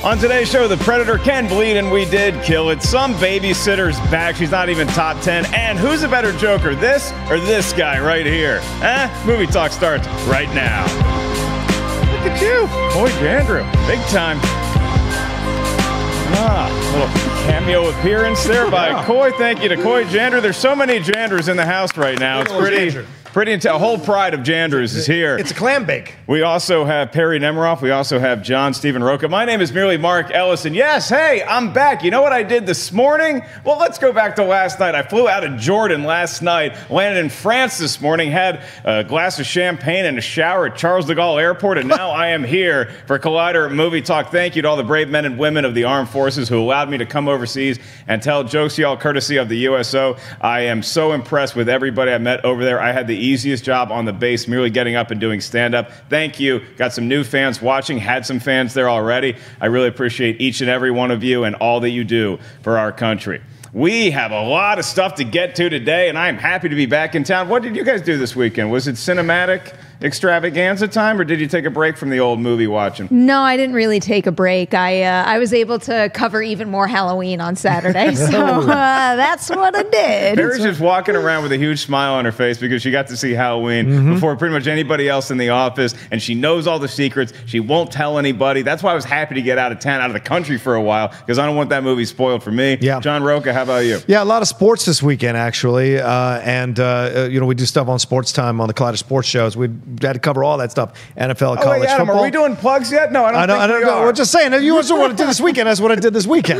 On today's show, the Predator can bleed, and we did kill it. Some babysitter's back. She's not even top 10. And who's a better Joker, this or this guy right here? Movie talk starts right now. Look at you. Boy, Jandrew. Big time. Little cameo appearance there by Coy. Thank you to Coy Jandrew. There's so many Jandrews in the house right now. It's pretty intense. A whole pride of Jandrews is here. It's a clam bake. We also have Perri Nemiroff. We also have John Stephen Rocha. My name is merely Mark Ellis. And yes, hey, I'm back. You know what I did this morning? Well, let's go back to last night. I flew out of Jordan last night, landed in France this morning, had a glass of champagne and a shower at Charles de Gaulle Airport, and now I am here for Collider Movie Talk. Thank you to all the brave men and women of the armed forces who allowed me to come overseas and tell jokes to y'all courtesy of the USO. I am so impressed with everybody I met over there. I had the easiest job on the base, merely getting up and doing stand-up. Thank you. Got some new fans watching, had some fans there already. I really appreciate each and every one of you and all that you do for our country. We have a lot of stuff to get to today, and I'm happy to be back in town. What did you guys do this weekend? Was it cinematic extravaganza time, or did you take a break from the old movie watching? No, I didn't really take a break. I was able to cover even more Halloween on Saturday, so that's what I did. Perri's just walking around with a huge smile on her face because she got to see Halloween before pretty much anybody else in the office, and she knows all the secrets. She won't tell anybody. That's why I was happy to get out of town, out of the country for a while, because I don't want that movie spoiled for me. Yeah. John Rocha, how about you? Yeah, a lot of sports this weekend, actually. We do stuff on Sports Time on the Collider Sports shows. We had to cover all that stuff. NFL, college Adam, football. Are we doing plugs yet? No, I don't think we are. We're just saying, you also want to do this weekend. That's what I did this weekend.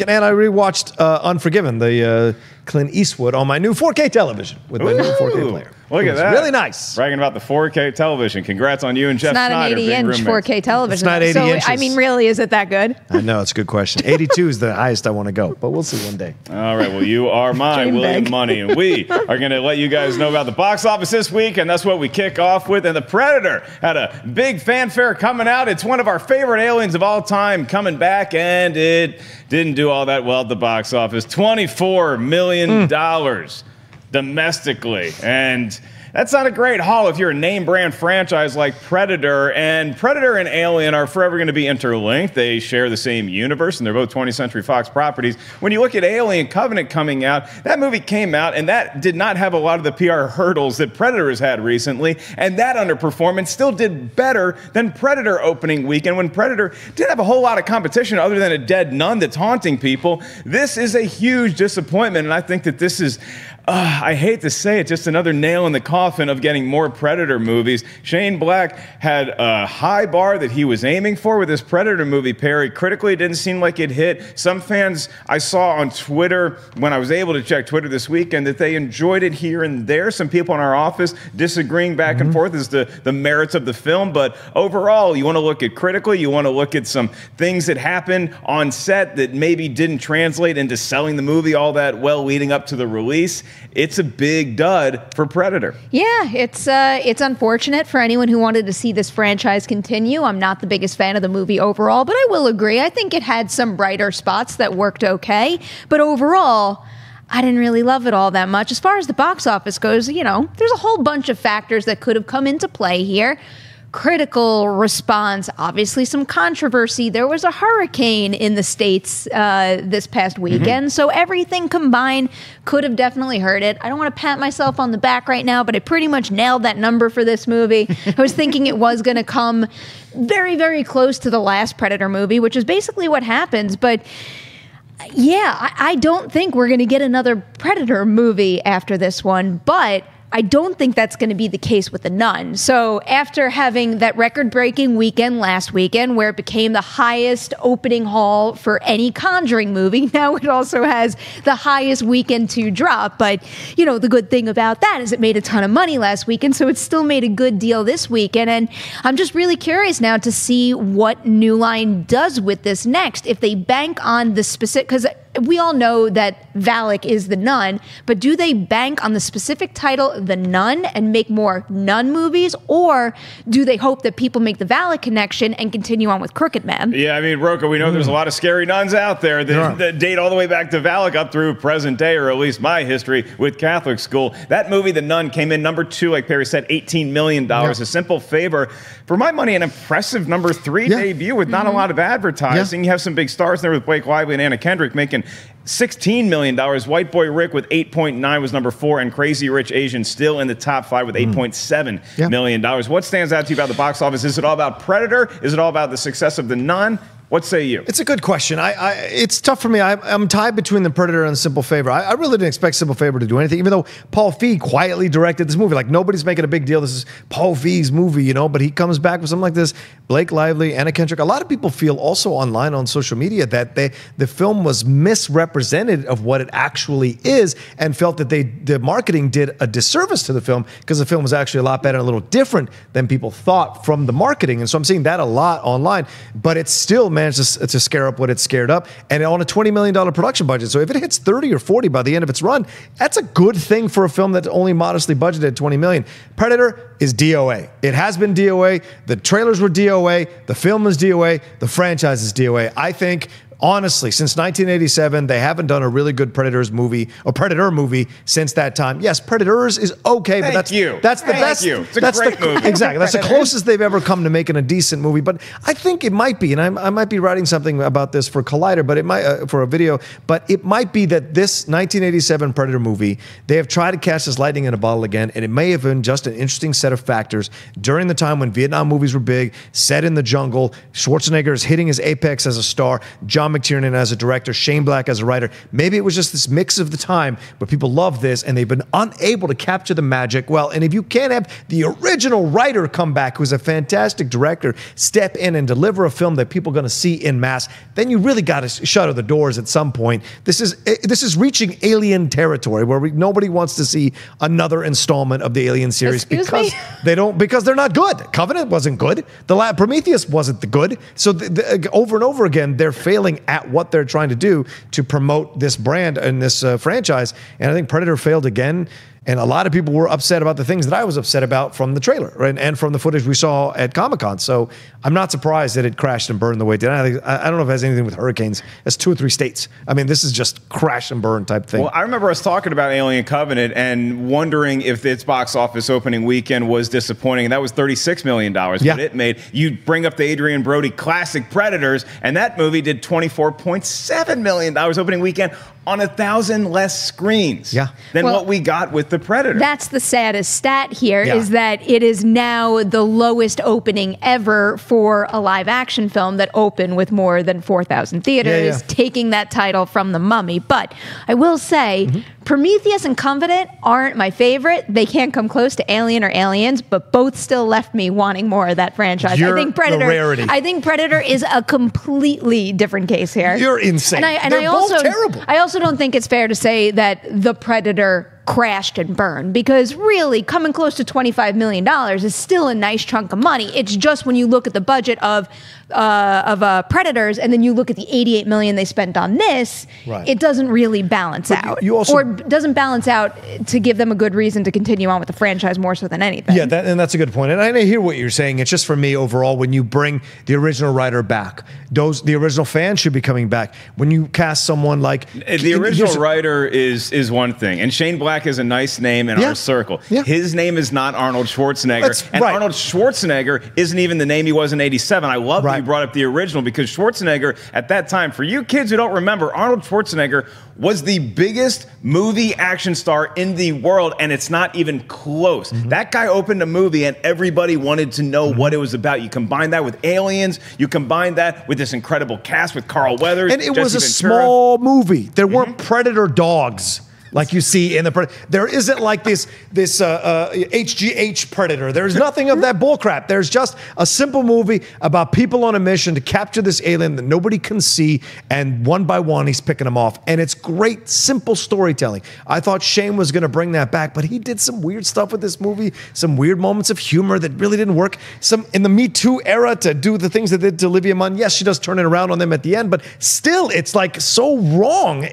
And I rewatched Unforgiven, the Clint Eastwood, on my new 4K television with my new 4K player. Look at that. Really nice. Bragging about the 4K television. Congrats on you and Jeff Snyder. It's not an 80-inch 4K television. It's not 80 inches. I mean, really, is it that good? I know, it's a good question. 82 is the highest I want to go, but we'll see one day. All right, well, you are mine, William Money, and we are going to let you guys know about the box office this week, and that's what we kick off with. And The Predator had a big fanfare coming out. It's one of our favorite aliens of all time coming back, and it didn't do all that well at the box office. $24 million domestically, and that's not a great haul if you're a name brand franchise like Predator. And Predator and Alien are forever going to be interlinked. They share the same universe, and they're both 20th Century Fox properties. When you look at Alien Covenant coming out, that movie came out, and that did not have a lot of the PR hurdles that Predator has had recently, and that underperformance still did better than Predator opening weekend, when Predator didn't have a whole lot of competition other than a dead nun that's haunting people. This is a huge disappointment, and I think that this is, I hate to say it, just another nail in the coffin of getting more Predator movies. Shane Black had a high bar that he was aiming for with this Predator movie, Perri. Critically, it didn't seem like it hit. Some fans I saw on Twitter, when I was able to check Twitter this weekend, that they enjoyed it here and there. Some people in our office disagreeing back and forth as to the merits of the film. But overall, you want to look at critically, you want to look at some things that happened on set that maybe didn't translate into selling the movie all that well leading up to the release. It's a big dud for Predator. Yeah, it's unfortunate for anyone who wanted to see this franchise continue. I'm not the biggest fan of the movie overall, but I will agree. I think it had some brighter spots that worked okay. But overall, I didn't really love it all that much. As far as the box office goes, there's a whole bunch of factors that could have come into play here. Critical response, obviously some controversy. There was a hurricane in the States this past weekend, so everything combined could have definitely hurt it. I don't want to pat myself on the back right now, but I pretty much nailed that number for this movie. I was thinking it was going to come very, very close to the last Predator movie, which is basically what happens, but yeah, I don't think we're going to get another Predator movie after this one, but I don't think that's going to be the case with The Nun. So after having that record-breaking weekend last weekend, where it became the highest opening haul for any Conjuring movie, now it also has the highest weekend to drop. But, the good thing about that is it made a ton of money last weekend, so it still made a good deal this weekend. And I'm just really curious now to see what New Line does with this next. If they bank on the specific, because we all know that Valak is the Nun, but do they bank on the specific title, The Nun, and make more Nun movies, or do they hope that people make the Valak connection and continue on with Crooked Man? Yeah, I mean, Rocha, we know there's a lot of scary nuns out there that date all the way back to Valak up through present day, or at least my history with Catholic school. That movie, The Nun, came in number 2, like Perri said, $18 million. A simple favor. For my money, an impressive number 3 debut with not a lot of advertising. You have some big stars there with Blake Lively and Anna Kendrick making $16 million. White Boy Rick with 8.9 was number 4, and Crazy Rich Asian still in the top 5 with $8.7 million. What stands out to you about the box office? Is it all about Predator? Is it all about the success of The Nun? What say you? It's a good question. It's tough for me. I'm tied between The Predator and Simple Favor. I really didn't expect Simple Favor to do anything, even though Paul Feig quietly directed this movie. Like, nobody's making a big deal. This is Paul Feig's movie, you know, but he comes back with something like this. Blake Lively, Anna Kendrick. A lot of people feel also online on social media that the film was misrepresented of what it actually is, and felt that the marketing did a disservice to the film, because the film was actually a lot better and a little different than people thought from the marketing. And so I'm seeing that a lot online, but it's still managed to scare up what it scared up, and on a $20 million production budget. So if it hits 30 or 40 by the end of its run, that's a good thing for a film that's only modestly budgeted at $20 million. Predator is DOA. It has been DOA. The trailers were DOA. The film is DOA. The franchise is DOA. I think, honestly, since 1987, they haven't done a really good Predator movie since that time. Yes, Predators is okay, but that's the best. It's a great movie. Exactly. That's the closest they've ever come to making a decent movie. But I think it might be, and I might be writing something about this for Collider, but it might for a video. But it might be that this 1987 Predator movie, they have tried to catch this lightning in a bottle again, and it may have been just an interesting set of factors during the time when Vietnam movies were big, set in the jungle. Schwarzenegger is hitting his apex as a star. John McTiernan as a director, Shane Black as a writer. Maybe it was just this mix of the time where people love this and they've been unable to capture the magic. Well, and if you can't have the original writer come back, who's a fantastic director, step in and deliver a film that people are going to see in mass, then you really got to shutter the doors at some point. This is reaching Alien territory, where nobody wants to see another installment of the Alien series because they're not good. Covenant wasn't good. Prometheus wasn't the good. So over and over again, they're failing at what they're trying to do to promote this brand and this franchise. And I think Predator failed again. And a lot of people were upset about the things that I was upset about from the trailer, right? And from the footage we saw at Comic-Con. So I'm not surprised that it crashed and burned the way it did. I don't know if it has anything with hurricanes. It's 2 or 3 states. I mean, this is just crash and burn type thing. Well, I remember us talking about Alien Covenant and wondering if its box office opening weekend was disappointing. And that was $36 million what it made. You bring up the Adrian Brody classic Predators, and that movie did $24.7 million opening weekend on 1,000 less screens than what we got with the Predator. That's the saddest stat here, is that it is now the lowest opening ever for a live action film that opened with more than 4,000 theaters, taking that title from The Mummy. But I will say, Prometheus and Covenant aren't my favorite. They can't come close to Alien or Aliens, but both still left me wanting more of that franchise. You're I think Predator. The rarity. I think Predator is a completely different case here. You're insane. They're both terrible. I also don't think it's fair to say that The Predator crashed and burned, because really coming close to $25 million is still a nice chunk of money. It's just when you look at the budget of Predators and then you look at the $88 million they spent on this, it doesn't really balance out. Or doesn't balance out to give them a good reason to continue on with the franchise more so than anything. Yeah, and that's a good point. And I hear what you're saying. It's just, for me overall, when you bring the original writer back, the original fans should be coming back. When you cast someone like... The original writer is one thing, and Shane Black is a nice name in our circle. His name is not Arnold Schwarzenegger. Arnold Schwarzenegger isn't even the name he was in '87. I love that you brought up the original, because Schwarzenegger at that time, for you kids who don't remember, Arnold Schwarzenegger was the biggest movie action star in the world, and it's not even close. That guy opened a movie and everybody wanted to know what it was about. You combine that with Aliens, you combine that with this incredible cast with Carl Weathers, and it was a small movie. There weren't Predator dogs. like you see in the there isn't like this HGH Predator. There's nothing of that bullcrap. There's just a simple movie about people on a mission to capture this alien that nobody can see, and one by one he's picking them off, and it's great, simple storytelling. I thought Shane was going to bring that back, but he did some weird stuff with this movie, some weird moments of humor that really didn't work. Some in the Me Too era to do the things that they did to Olivia Munn. Yes, she does turn it around on them at the end, but still, it's like so wrong.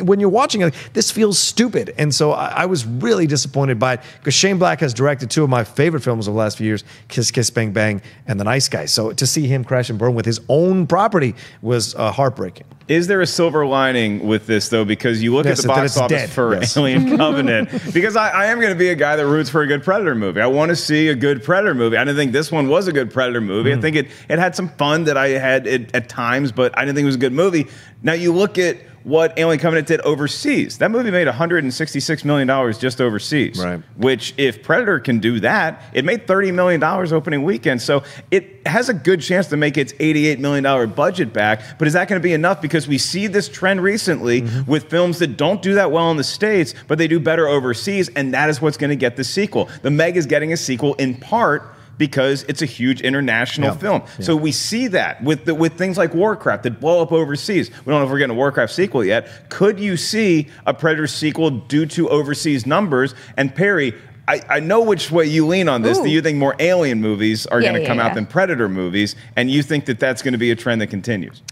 When you're watching it, this feels stupid, and so I was really disappointed by it, because Shane Black has directed two of my favorite films of the last few years, Kiss Kiss Bang Bang and The Nice Guy. So to see him crash and burn with his own property was heartbreaking. Is there a silver lining with this, though? Because you look at the box office for Alien Covenant. Because I am going to be a guy that roots for a good Predator movie. I want to see a good Predator movie. I didn't think this one was a good Predator movie. I think it had some fun that I had at times, but I didn't think it was a good movie. Now you look at what Alien Covenant did overseas. That movie made $166 million just overseas. Right. Which, if Predator can do that, it made $30 million opening weekend. So it has a good chance to make its $88 million budget back. But is that going to be enough? Because we see this trend recently with films that don't do that well in the States, but they do better overseas, and that is what's going to get the sequel. The Meg is getting a sequel in part because it's a huge international film. So we see that with things like Warcraft that blow up overseas. We don't know if we're getting a Warcraft sequel yet. Could you see a Predator sequel due to overseas numbers? And Perri, I know which way you lean on this. Do you think more Alien movies are going to come out than Predator movies? And you think that that's going to be a trend that continues?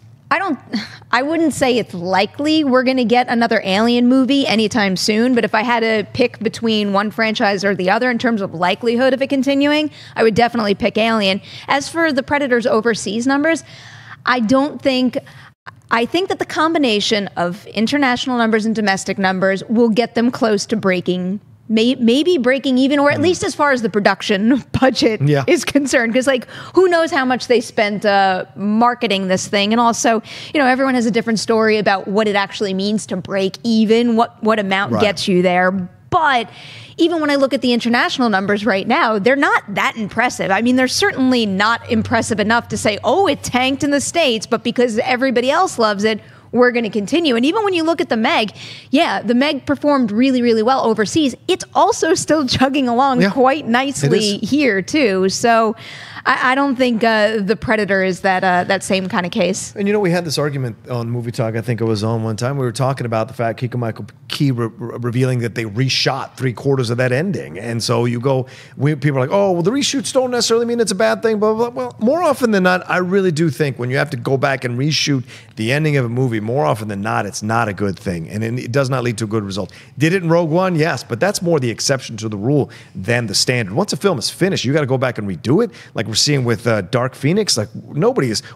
I wouldn't say it's likely we're going to get another Alien movie anytime soon, but if I had to pick between one franchise or the other in terms of likelihood of it continuing, I would definitely pick Alien. As for the Predator's overseas numbers, I think that the combination of international numbers and domestic numbers will get them close to breaking maybe breaking even, or at least as far as the production budget is concerned. Because, like, who knows how much they spent marketing this thing. And also, you know, everyone has a different story about what it actually means to break even, what amount gets you there. But even when I look at the international numbers right now, they're not that impressive. I mean, they're certainly not impressive enough to say, oh, it tanked in the States, but because everybody else loves it, we're going to continue. And even when you look at the Meg, the Meg performed really, really well overseas. It's also still chugging along quite nicely here, too. So I don't think the Predator is that same kind of case. And, you know, we had this argument on Movie Talk, I think it was on one time. We were talking about the fact Keegan-Michael Key revealing that they reshot 3/4 of that ending. And so people are like, oh, well, the reshoots don't necessarily mean it's a bad thing, blah, blah, blah. Well, more often than not, I really do think when you have to go back and reshoot the ending of a movie, more often than not, it's not a good thing. And it does not lead to a good result. Did it in Rogue One? Yes, but that's more the exception to the rule than the standard. Once a film is finished, you got to go back and redo it. Like we're seeing with Dark Phoenix, like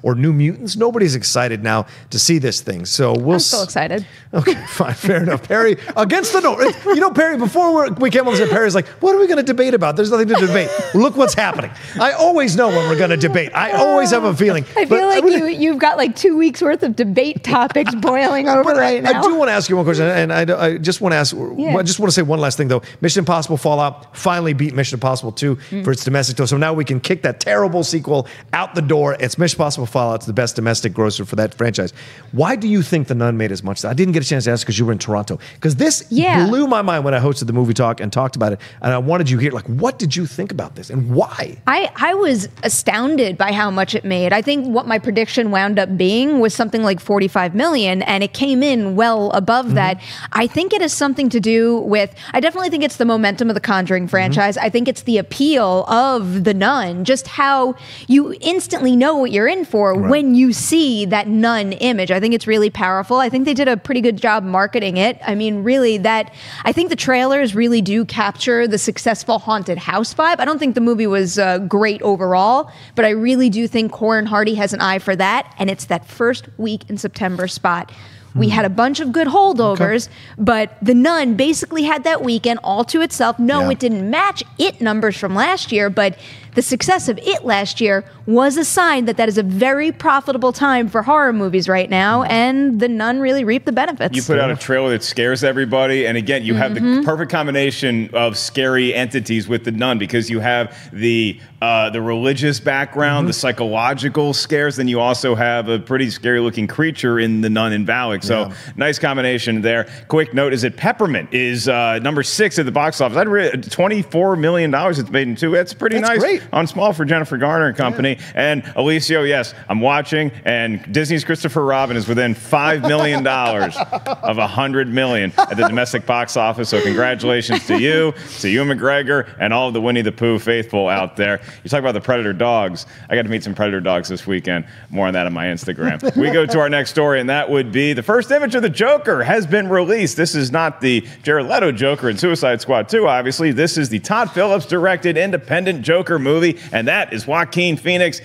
or New Mutants, nobody's excited now to see this thing. So I'm still excited. Okay, fine, fair enough. Perri, against the note. You know, Perri, before we came on, Perri's like, what are we going to debate about? There's nothing to debate. Look what's happening. I always know when we're going to debate. I always have a feeling. I feel like you've got like 2 weeks worth of debate topics boiling over right now. I do want to ask you one question, and I just want to ask. I just want to say one last thing though. Mission Impossible Fallout finally beat Mission Impossible 2 for its domestic tour. So now we can kick that terrible sequel out the door. It's Mission Impossible Fallout. It's the best domestic grosser for that franchise. Why do you think The Nun made as much? I didn't get a chance to ask because you were in Toronto. Because this blew my mind when I hosted the Movie Talk and talked about it. And I wanted you here. Like, what did you think about this and why? I was astounded by how much it made. I think what my prediction wound up being was something like 45 million, and it came in well above that. I think it has something to do with, I definitely think it's the momentum of the Conjuring franchise. I think it's the appeal of The Nun, just how you instantly know what you're in for when you see that Nun image. I think it's really powerful. I think they did a pretty good job marketing it. I mean, really, I think the trailers really do capture the successful haunted house vibe. I don't think the movie was great overall, but I really do think Corin Hardy has an eye for that, and it's that first week in September spot. We had a bunch of good holdovers, but The Nun basically had that weekend all to itself. No, it didn't match It numbers from last year, but the success of It last year was a sign that that is a very profitable time for horror movies right now, and The Nun really reaped the benefits. You put out a trailer that scares everybody, and again, you have the perfect combination of scary entities with The Nun, because you have the religious background, the psychological scares, then you also have a pretty scary-looking creature in The Nun and Valak. So nice combination there. Quick note is that Peppermint is number 6 at the box office. I'd read $24 million it's made in 2. That's pretty nice. Great. On small for Jennifer Garner and company. And Alicio, yes, I'm watching, and Disney's Christopher Robin is within $5 million of $100 million at the domestic box office. So congratulations to you McGregor, and all of the Winnie the Pooh faithful out there. You talk about the Predator dogs. I got to meet some Predator dogs this weekend. More on that on my Instagram. We go to our next story, and that would be the first image of the Joker has been released. This is not the Jared Leto Joker in Suicide Squad 2, obviously. This is the Todd Phillips directed independent Joker movie, and that is Joaquin Phoenix.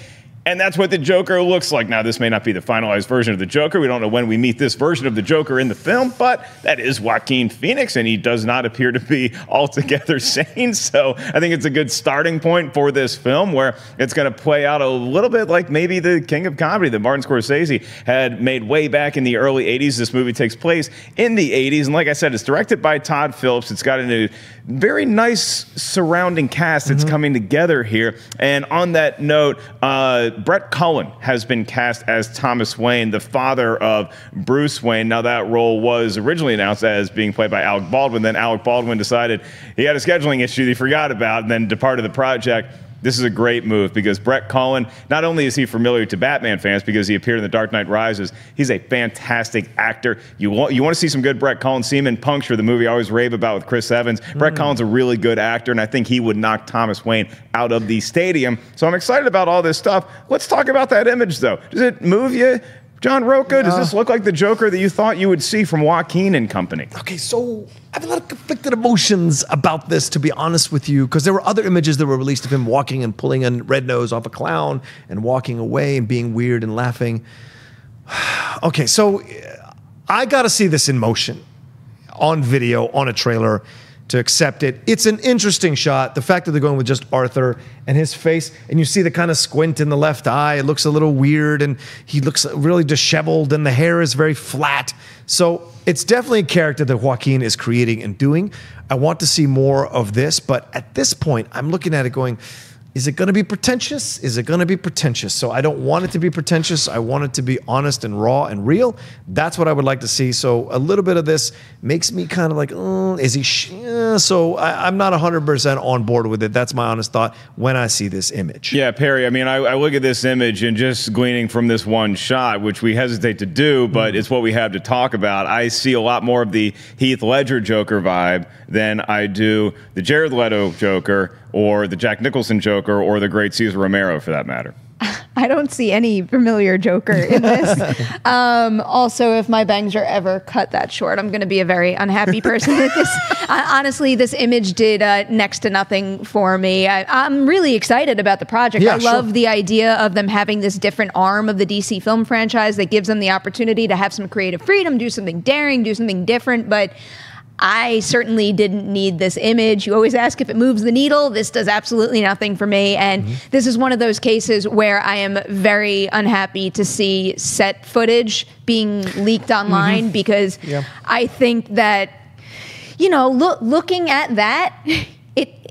And that's what the Joker looks like. Now, this may not be the finalized version of the Joker. We don't know when we meet this version of the Joker in the film, but that is Joaquin Phoenix, and he does not appear to be altogether sane. So I think it's a good starting point for this film, where it's going to play out a little bit like maybe the King of Comedy that Martin Scorsese had made way back in the early 80s. This movie takes place in the 80s, and like I said, it's directed by Todd Phillips. It's got a very nice surrounding cast that's coming together here. And on that note, Brett Cullen has been cast as Thomas Wayne, the father of Bruce Wayne. Now, that role was originally announced as being played by Alec Baldwin. Then Alec Baldwin decided he had a scheduling issue that he forgot about, and then departed the project. This is a great move, because Brett Cullen, not only is he familiar to Batman fans because he appeared in The Dark Knight Rises, he's a fantastic actor. You want to see some good Brett Cullen, see him in Puncture, the movie I always rave about with Chris Evans. Brett Cullen's a really good actor, and I think he would knock Thomas Wayne out of the stadium. So I'm excited about all this stuff. Let's talk about that image, though. Does it move you? John Rocha, does this look like the Joker that you thought you would see from Joaquin and company? Okay, so I have a lot of conflicted emotions about this, to be honest with you, because there were other images that were released of him walking and pulling a red nose off a clown and walking away and being weird and laughing. Okay, so I got to see this in motion, on video, on a trailer, to accept it. It's an interesting shot. The fact that they're going with just Arthur and his face, and you see the kind of squint in the left eye. It looks a little weird, and he looks really disheveled, and the hair is very flat. So it's definitely a character that Joaquin is creating and doing. I want to see more of this, but at this point, I'm looking at it going, is it going to be pretentious? Is it going to be pretentious? So I don't want it to be pretentious. I want it to be honest and raw and real. That's what I would like to see. So a little bit of this makes me kind of like, is he? So I'm not 100% on board with it. That's my honest thought when I see this image. Yeah, Perri, I mean, I look at this image and just gleaning from this one shot, which we hesitate to do, but it's what we have to talk about. I see a lot more of the Heath Ledger Joker vibe than I do the Jared Leto Joker, or the Jack Nicholson Joker, or the great Cesar Romero, for that matter. I don't see any familiar Joker in this. Also, if my bangs are ever cut that short, I'm going to be a very unhappy person with this. Honestly, this image did next to nothing for me. I'm really excited about the project. Yeah, I love the idea of them having this different arm of the DC film franchise that gives them the opportunity to have some creative freedom, do something daring, do something different, but I certainly didn't need this image. You always ask if it moves the needle. This does absolutely nothing for me. And this is one of those cases where I am very unhappy to see set footage being leaked online, because I think that, you know, looking at that,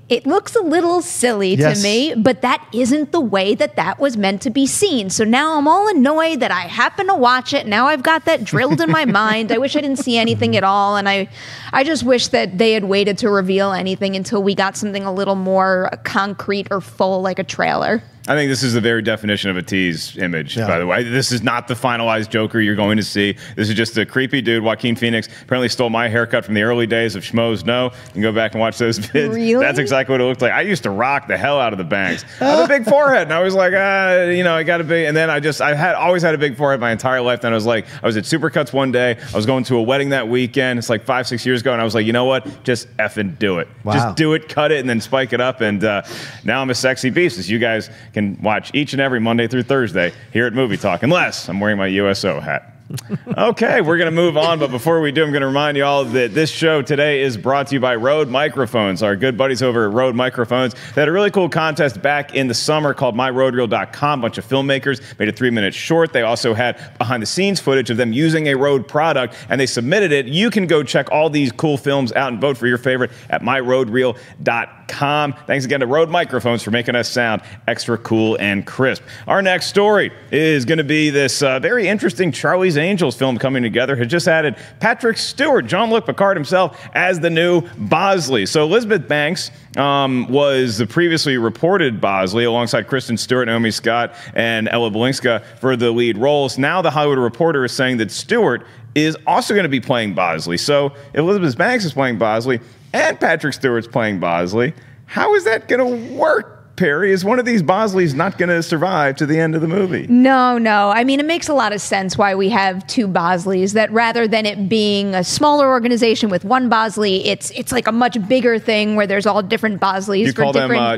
it looks a little silly to me, but that isn't the way that was meant to be seen. So now I'm all annoyed that I happen to watch it. Now I've got that drilled in my mind. I wish I didn't see anything at all. And I just wish that they had waited to reveal anything until we got something a little more concrete or full, like a trailer. I think this is the very definition of a tease image, by the way. This is not the finalized Joker you're going to see. This is just a creepy dude. Joaquin Phoenix apparently stole my haircut from the early days of Schmoedown. You can go back and watch those vids. Really? That's exactly what it looked like. I used to rock the hell out of the bangs. I have a big forehead, and I was like, you know, I got to be. And then I always had a big forehead my entire life. Then I was like, I was at Supercuts one day. I was going to a wedding that weekend. It's like 5-6 years ago, and I was like, you know what? Just effing do it. Wow. Just do it, cut it, and then spike it up. And now I'm a sexy beast, as you guys can watch each and every Monday through Thursday here at Movie Talk, unless I'm wearing my USO hat. Okay, we're going to move on, but before we do, I'm going to remind you all that this show today is brought to you by Rode Microphones, our good buddies over at Rode Microphones. They had a really cool contest back in the summer called myrodereel.com. A bunch of filmmakers made a 3-minute short. They also had behind-the-scenes footage of them using a Rode product, and they submitted it. You can go check all these cool films out and vote for your favorite at myrodereel.com. Thanks again to Rode Microphones for making us sound extra cool and crisp. Our next story is going to be this very interesting Charlie's Angels film coming together. Has just added Patrick Stewart, Jean-Luc Picard himself, as the new Bosley. So Elizabeth Banks was the previously reported Bosley alongside Kristen Stewart, Naomi Scott, and Ella Balinska for the lead roles. Now the Hollywood Reporter is saying that Stewart is also going to be playing Bosley. So if Elizabeth Banks is playing Bosley and Patrick Stewart's playing Bosley, how is that going to work? Perri, is one of these Bosleys not going to survive to the end of the movie? No. I mean, it makes a lot of sense why we have two Bosleys, that rather than it being a smaller organization with one Bosley, it's like a much bigger thing where there's all different Bosleys.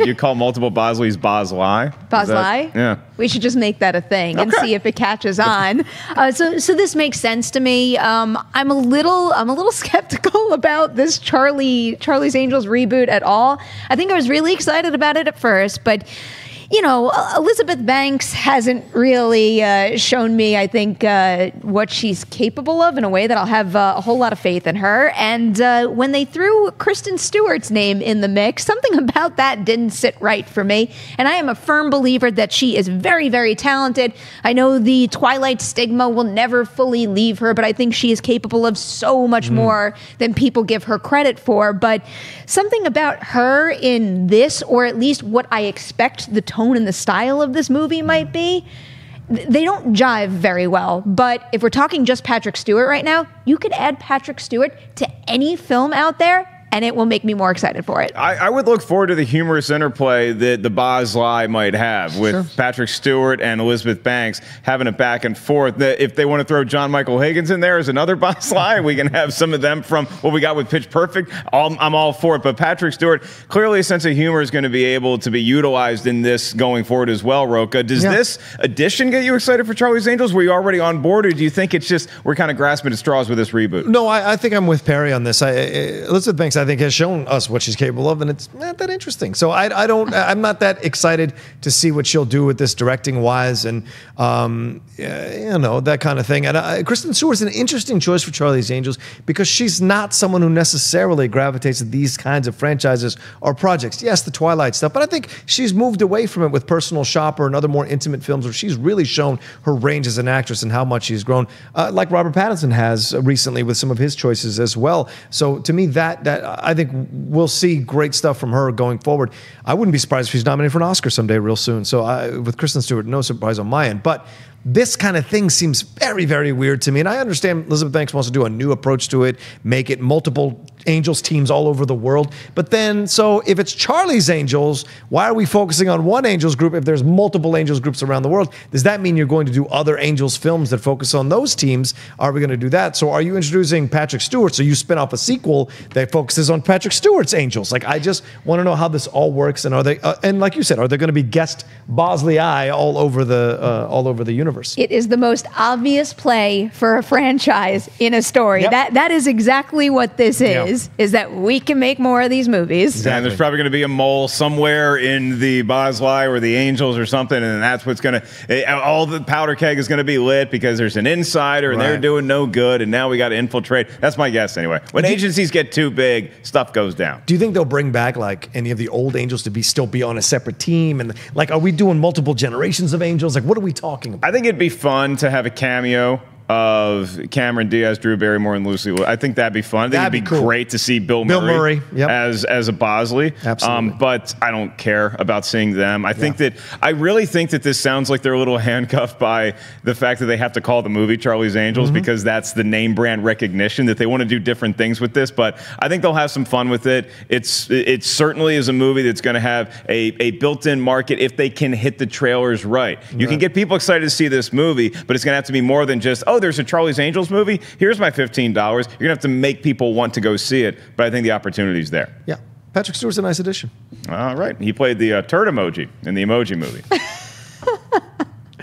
You call multiple Bosleys Bosley? Bosley? Yeah. We should just make that a thing and see if it catches on. So this makes sense to me. I'm a little skeptical about this Charlie's Angels reboot at all. I think I was really excited about it at first. But, you know, Elizabeth Banks hasn't really shown me, I think, what she's capable of in a way that I'll have a whole lot of faith in her. And when they threw Kristen Stewart's name in the mix, something about that didn't sit right for me. And I am a firm believer that she is very, very talented. I know the Twilight stigma will never fully leave her, but I think she is capable of so much more than people give her credit for. But something about her in this, or at least what I expect the tone and the style of this movie might be, they don't jive very well. But if we're talking just Patrick Stewart right now, you could add Patrick Stewart to any film out there and it will make me more excited for it. I would look forward to the humorous interplay that the Bosley might have with Patrick Stewart and Elizabeth Banks having a back and forth. If they want to throw John Michael Higgins in there as another Bosley, we can have some of them from what we got with Pitch Perfect. I'm all for it. But Patrick Stewart, clearly a sense of humor is going to be able to be utilized in this going forward as well, Rocha. Does this addition get you excited for Charlie's Angels? Were you already on board, or do you think it's just we're kind of grasping at straws with this reboot? No, I think I'm with Perri on this. Elizabeth Banks, I think, has shown us what she's capable of, and it's not that interesting. So I'm not that excited to see what she'll do with this directing wise, and that kind of thing. And Kristen Stewart's an interesting choice for Charlie's Angels because she's not someone who necessarily gravitates to these kinds of franchises or projects. Yes, the Twilight stuff, but I think she's moved away from it with Personal Shopper and other more intimate films where she's really shown her range as an actress and how much she's grown, like Robert Pattinson has recently with some of his choices as well. So to me, that I think we'll see great stuff from her going forward. I wouldn't be surprised if she's nominated for an Oscar someday real soon. So with Kristen Stewart, no surprise on my end. But this kind of thing seems very, very weird to me. And I understand Elizabeth Banks wants to do a new approach to it, make it multiple Angels teams all over the world. But then, so if it's Charlie's Angels, why are we focusing on one Angels group if there's multiple Angels groups around the world? Does that mean you're going to do other Angels films that focus on those teams? Are we going to do that? So are you introducing Patrick Stewart so you spin off a sequel that focuses on Patrick Stewart's Angels? Like, I just want to know how this all works. And are they, and like you said, are there going to be guest Bosley all over the universe? It is the most obvious play for a franchise in a story. Yep. That is exactly what this is that we can make more of these movies. Exactly. And there's probably going to be a mole somewhere in the Bosley or the Angels or something, and that's what's going to, all the powder keg is going to be lit because there's an insider and they're doing no good, and now we got to infiltrate. That's my guess anyway. When agencies get too big, stuff goes down. Do you think they'll bring back like any of the old Angels to still be on a separate team? And like, are we doing multiple generations of Angels? Like, what are we talking about? I think it'd be fun to have a cameo of Cameron Diaz, Drew Barrymore, and Lucy Liu. I think that'd be fun. I think it'd be great to see Bill Murray as a Bosley. Absolutely. But I don't care about seeing them. I really think that this sounds like they're a little handcuffed by the fact that they have to call the movie Charlie's Angels because that's the name brand recognition, that they want to do different things with this. But I think they'll have some fun with it. It certainly is a movie that's going to have a built-in market if they can hit the trailers right. You can get people excited to see this movie, but it's going to have to be more than just, there's a Charlie's Angels movie. Here's my $15. You're going to have to make people want to go see it, but I think the opportunity's there. Yeah. Patrick Stewart's a nice addition. All right. He played the turd emoji in the Emoji Movie.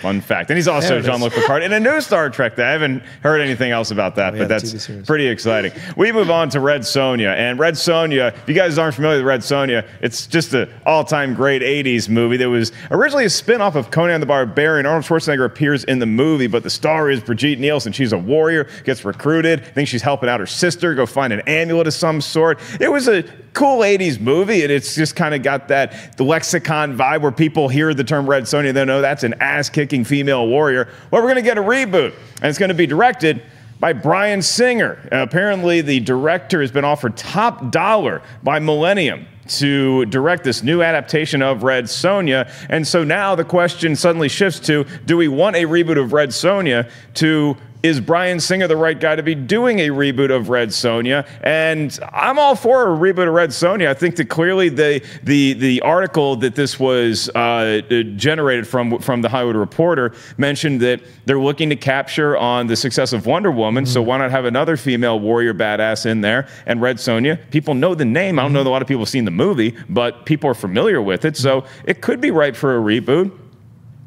Fun fact. And he's also Jean-Luc Picard in a new Star Trek that I haven't heard anything else about that, but that's pretty exciting. We move on to Red Sonja. And Red Sonja, if you guys aren't familiar with Red Sonja, it's just an all-time great 80s movie that was originally a spin-off of Conan the Barbarian. Arnold Schwarzenegger appears in the movie, but the star is Brigitte Nielsen. She's a warrior, gets recruited. I think she's helping out her sister, go find an amulet of some sort. It was a cool 80s movie, and it's just kind of got the lexicon vibe where people hear the term Red Sonja, they know that's an ass-kicking female warrior. Well, we're going to get a reboot, and it's going to be directed by Bryan Singer. Apparently, the director has been offered top dollar by Millennium to direct this new adaptation of Red Sonja. And so now the question suddenly shifts to, do we want a reboot of Red Sonja? To, is Bryan Singer the right guy to be doing a reboot of Red Sonja? And I'm all for a reboot of Red Sonja. I think that clearly the article that this was generated from the Hollywood Reporter mentioned that they're looking to capture on the success of Wonder Woman, so why not have another female warrior badass in there? And Red Sonja, people know the name. I don't know that a lot of people have seen the movie, but people are familiar with it, so it could be right for a reboot.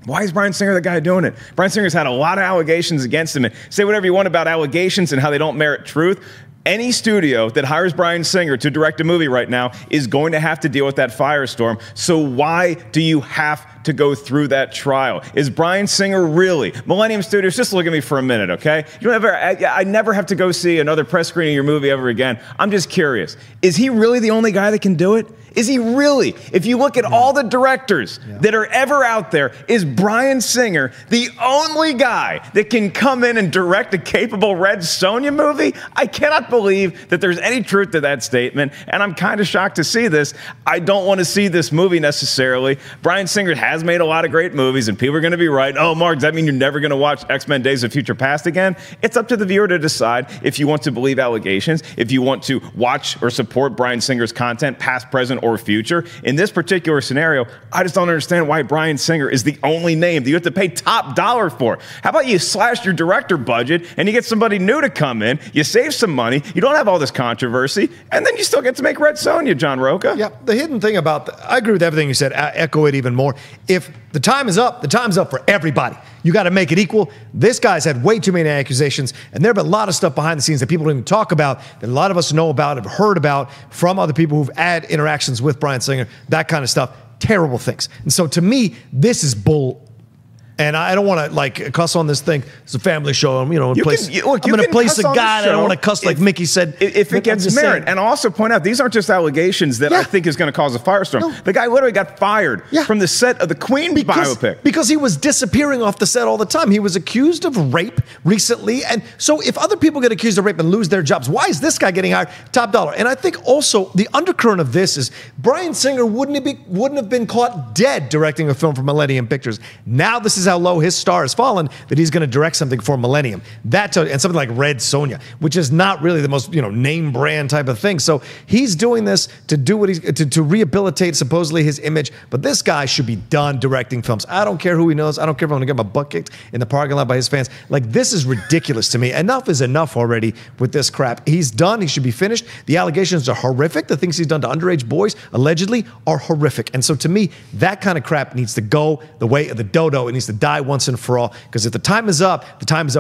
Why is Bryan Singer the guy doing it? Bryan Singer's had a lot of allegations against him. And say whatever you want about allegations and how they don't merit truth. Any studio that hires Bryan Singer to direct a movie right now is going to have to deal with that firestorm. So why do you have to go through that trial? Is Bryan Singer really? Millennium Studios, just look at me for a minute, okay? I never have to go see another press screening of your movie ever again. I'm just curious. Is he really the only guy that can do it? Is he really? If you look at all the directors that are ever out there, is Bryan Singer the only guy that can come in and direct a capable Red Sonja movie? I cannot believe that there's any truth to that statement, and I'm kind of shocked to see this. I don't want to see this movie necessarily. Bryan Singer has made a lot of great movies, and people are going to be right. Oh, Mark, does that mean you're never going to watch X-Men Days of Future Past again? It's up to the viewer to decide if you want to believe allegations, if you want to watch or support Bryan Singer's content, past, present, or future. In this particular scenario, I just don't understand why Bryan Singer is the only name that you have to pay top dollar for. How about you slash your director budget and you get somebody new to come in, you save some money, you don't have all this controversy, and then you still get to make Red Sonja, John Rocha. Yeah, the hidden thing about I agree with everything you said. I echo it even more. If the time is up, the time's up for everybody. You got to make it equal. This guy's had way too many accusations, and there have been a lot of stuff behind the scenes that people don't even talk about, that a lot of us know about, have heard about from other people who've had interactions with Bryan Singer, that kind of stuff. Terrible things. And so to me, this is bull. And I don't want to like cuss on this thing. It's a family show. I'm, I'm going to place a guy. I don't want to cuss like Mickey said. If it gets merit. And I'll also point out, these aren't just allegations that I think is going to cause a firestorm. No. The guy literally got fired from the set of the Queen biopic. Because he was disappearing off the set all the time. He was accused of rape recently. And so if other people get accused of rape and lose their jobs, why is this guy getting hired top dollar? And I think also the undercurrent of this is Bryan Singer wouldn't have been caught dead directing a film for Millennium Pictures. Now this is how low his star has fallen that he's going to direct something for Millennium. And something like Red Sonja, which is not really the most name brand type of thing. So he's doing this to do what to rehabilitate supposedly his image. But this guy should be done directing films. I don't care who he knows. I don't care if I'm going to get my butt kicked in the parking lot by his fans. Like, this is ridiculous to me. Enough is enough already with this crap. He's done. He should be finished. The allegations are horrific. The things he's done to underage boys allegedly are horrific. And so to me, that kind of crap needs to go the way of the dodo. It needs to die once and for all, because if the time is up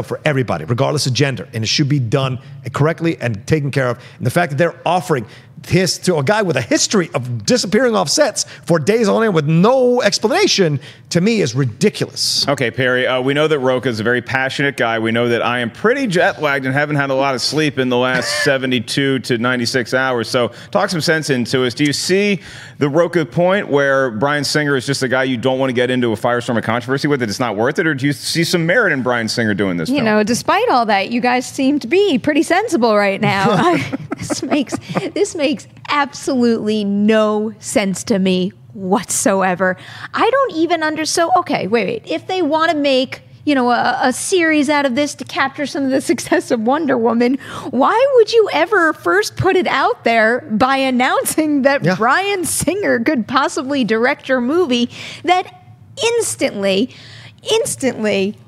for everybody, regardless of gender, and it should be done correctly and taken care of. And the fact that they're offering this to a guy with a history of disappearing off sets for days on end with no explanation, to me, is ridiculous. Okay, Perri, we know that Rocha is a very passionate guy. We know that I am pretty jet-lagged and haven't had a lot of sleep in the last 72 to 96 hours. So talk some sense into us. Do you see the Rocha point where Bryan Singer is just a guy you don't want to get into a firestorm of controversy with, that it's not worth it? Or do you see some merit in Bryan Singer doing this film? Despite all that, you guys seem to be pretty sensible right now. This makes absolutely no sense to me whatsoever. I don't even understand. So, okay, wait. If they want to make, a series out of this to capture some of the success of Wonder Woman, why would you ever first put it out there by announcing that Bryan Singer could possibly direct your movie that instantly